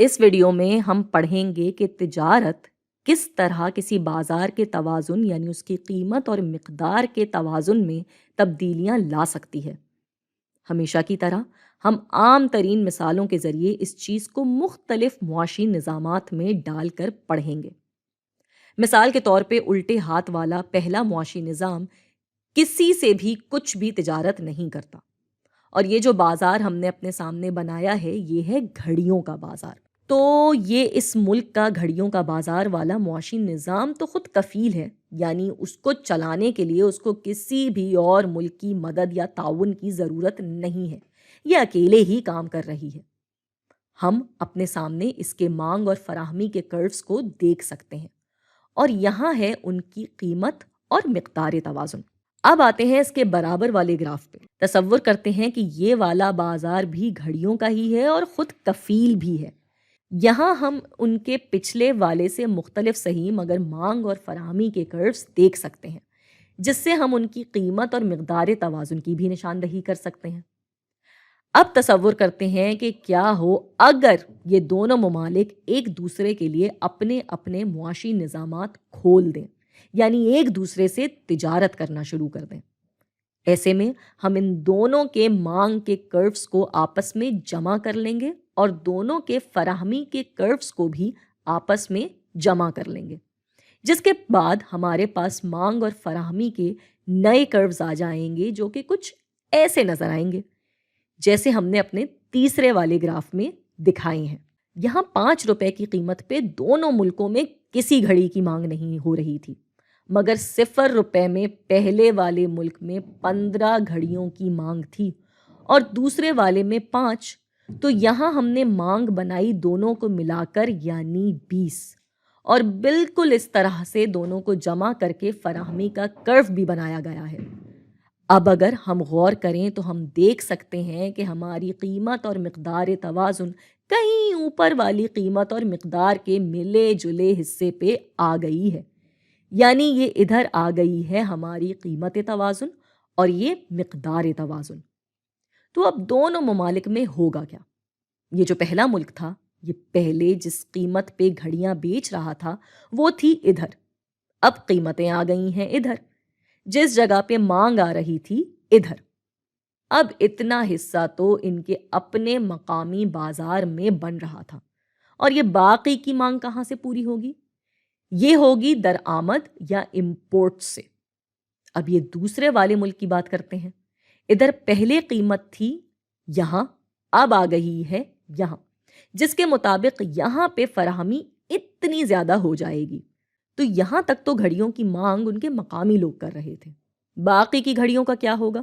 اس video میں ہم پڑھیں گے کہ تجارت کس طرح کسی بازار کے توازن یعنی اس کی قیمت اور مقدار کے توازن میں تبدیلیاں لا سکتی ہے۔ ہمیشہ کی طرح ہم عام ترین مثالوں کے ذریعے اس چیز کو مختلف معاشی نظامات میں ڈال کر پڑھیں گے۔ مثال کے طور پہ الٹے ہاتھ والا پہلا معاشی نظام کسی سے بھی کچھ بھی تجارت نہیں کرتا، اور یہ جو بازار ہم نے اپنے سامنے بنایا ہے یہ ہے گھڑیوں کا بازار۔ تو یہ اس ملک کا گھڑیوں کا بازار والا معاشی نظام تو خود کفیل ہے، یعنی اس کو چلانے کے لیے اس کو کسی بھی اور ملک کی مدد یا تعاون کی ضرورت نہیں ہے، یہ اکیلے ہی کام کر رہی ہے۔ ہم اپنے سامنے اس کے مانگ اور فراہمی کے کروز کو دیکھ سکتے ہیں، اور یہاں ہے ان کی قیمت اور مقدار توازن۔ اب آتے ہیں اس کے برابر والے گراف پہ۔ تصور کرتے ہیں کہ یہ والا بازار بھی گھڑیوں کا ہی ہے اور خود کفیل بھی ہے۔ یہاں ہم ان کے پچھلے والے سے مختلف صحیح مگر مانگ اور فراہمی کے کروز دیکھ سکتے ہیں، جس سے ہم ان کی قیمت اور مقدار توازن کی بھی نشاندہی کر سکتے ہیں۔ اب تصور کرتے ہیں کہ کیا ہو اگر یہ دونوں ممالک ایک دوسرے کے لیے اپنے اپنے معاشی نظامات کھول دیں، یعنی ایک دوسرے سے تجارت کرنا شروع کر دیں۔ ایسے میں ہم ان دونوں کے مانگ کے کروز کو آپس میں جمع کر لیں گے اور دونوں کے فراہمی کے کروز کو بھی آپس میں جمع کر لیں گے، جس کے بعد ہمارے پاس مانگ اور فراہمی کے نئے کروز آ جائیں گے جو کہ کچھ ایسے نظر آئیں گے جیسے ہم نے اپنے تیسرے والے گراف میں دکھائے ہیں۔ یہاں 5 روپے کی قیمت پہ دونوں ملکوں میں کسی گھڑی کی مانگ نہیں ہو رہی تھی، مگر 0 روپے میں پہلے والے ملک میں 15 گھڑیوں کی مانگ تھی اور دوسرے والے میں 5۔ تو یہاں ہم نے مانگ بنائی دونوں کو ملا کر یعنی 20، اور بالکل اس طرح سے دونوں کو جمع کر کے فراہمی کا کرو بھی بنایا گیا ہے۔ اب اگر ہم غور کریں تو ہم دیکھ سکتے ہیں کہ ہماری قیمت اور مقدار توازن کہیں اوپر والی قیمت اور مقدار کے ملے جلے حصے پہ آ گئی ہے، یعنی یہ ادھر آ گئی ہے ہماری قیمت توازن اور یہ مقدار توازن۔ تو اب دونوں ممالک میں ہوگا کیا؟ یہ جو پہلا ملک تھا، یہ پہلے جس قیمت پہ گھڑیاں بیچ رہا تھا وہ تھی ادھر، اب قیمتیں آ گئی ہیں ادھر، جس جگہ پہ مانگ آ رہی تھی ادھر۔ اب اتنا حصہ تو ان کے اپنے مقامی بازار میں بن رہا تھا، اور یہ باقی کی مانگ کہاں سے پوری ہوگی؟ یہ ہوگی درآمد یا امپورٹ سے۔ اب یہ دوسرے والے ملک کی بات کرتے ہیں۔ ادھر پہلے قیمت تھی یہاں، اب آ گئی ہے یہاں، جس کے مطابق یہاں پہ فراہمی اتنی زیادہ ہو جائے گی۔ تو یہاں تک تو گھڑیوں کی مانگ ان کے مقامی لوگ کر رہے تھے، باقی کی گھڑیوں کا کیا ہوگا؟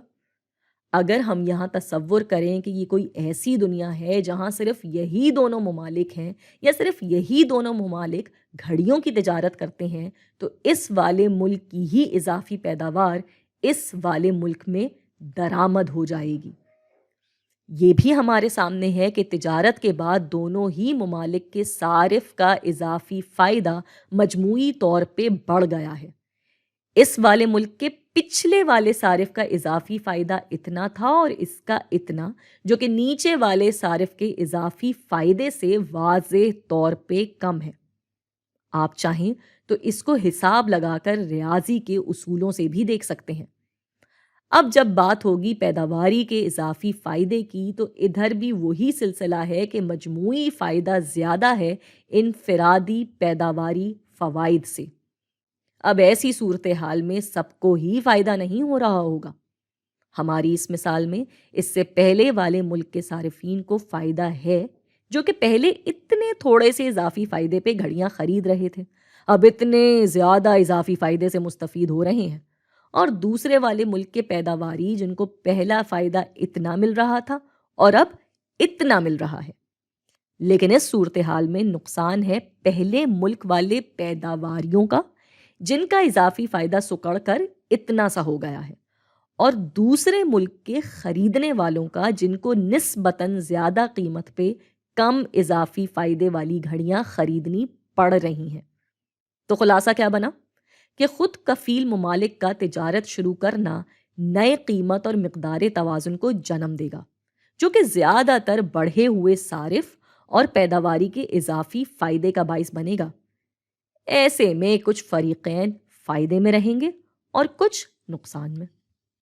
اگر ہم یہاں تصور کریں کہ یہ کوئی ایسی دنیا ہے جہاں صرف یہی دونوں ممالک ہیں یا صرف یہی دونوں ممالک گھڑیوں کی تجارت کرتے ہیں، تو اس والے ملک کی ہی اضافی پیداوار اس والے ملک میں درآمد ہو جائے گی۔ یہ بھی ہمارے سامنے ہے کہ تجارت کے بعد دونوں ہی ممالک کے صارف کا اضافی فائدہ مجموعی طور پہ بڑھ گیا ہے۔ اس والے ملک کے پچھلے والے صارف کا اضافی فائدہ اتنا تھا اور اس کا اتنا، جو کہ نیچے والے صارف کے اضافی فائدے سے واضح طور پہ کم ہے۔ آپ چاہیں تو اس کو حساب لگا کر ریاضی کے اصولوں سے بھی دیکھ سکتے ہیں۔ اب جب بات ہوگی پیداواری کے اضافی فائدے کی، تو ادھر بھی وہی سلسلہ ہے کہ مجموعی فائدہ زیادہ ہے انفرادی پیداواری فوائد سے۔ اب ایسی صورتحال میں سب کو ہی فائدہ نہیں ہو رہا ہوگا۔ ہماری اس مثال میں اس سے پہلے والے ملک کے صارفین کو فائدہ ہے، جو کہ پہلے اتنے تھوڑے سے اضافی فائدے پہ گھڑیاں خرید رہے تھے، اب اتنے زیادہ اضافی فائدے سے مستفید ہو رہے ہیں۔ اور دوسرے والے ملک کے پیداواری جن کو پہلا فائدہ اتنا مل رہا تھا اور اب اتنا مل رہا ہے۔ لیکن اس صورتحال میں نقصان ہے پہلے ملک والے پیداواریوں کا، جن کا اضافی فائدہ سکڑ کر اتنا سا ہو گیا ہے، اور دوسرے ملک کے خریدنے والوں کا، جن کو نسبتاً زیادہ قیمت پہ کم اضافی فائدے والی گھڑیاں خریدنی پڑ رہی ہیں۔ تو خلاصہ کیا بنا کہ خود کفیل ممالک کا تجارت شروع کرنا نئے قیمت اور مقدار توازن کو جنم دے گا، جو کہ زیادہ تر بڑھے ہوئے صارف اور پیداواری کے اضافی فائدے کا باعث بنے گا۔ ایسے میں کچھ فریقین فائدے میں رہیں گے اور کچھ نقصان میں۔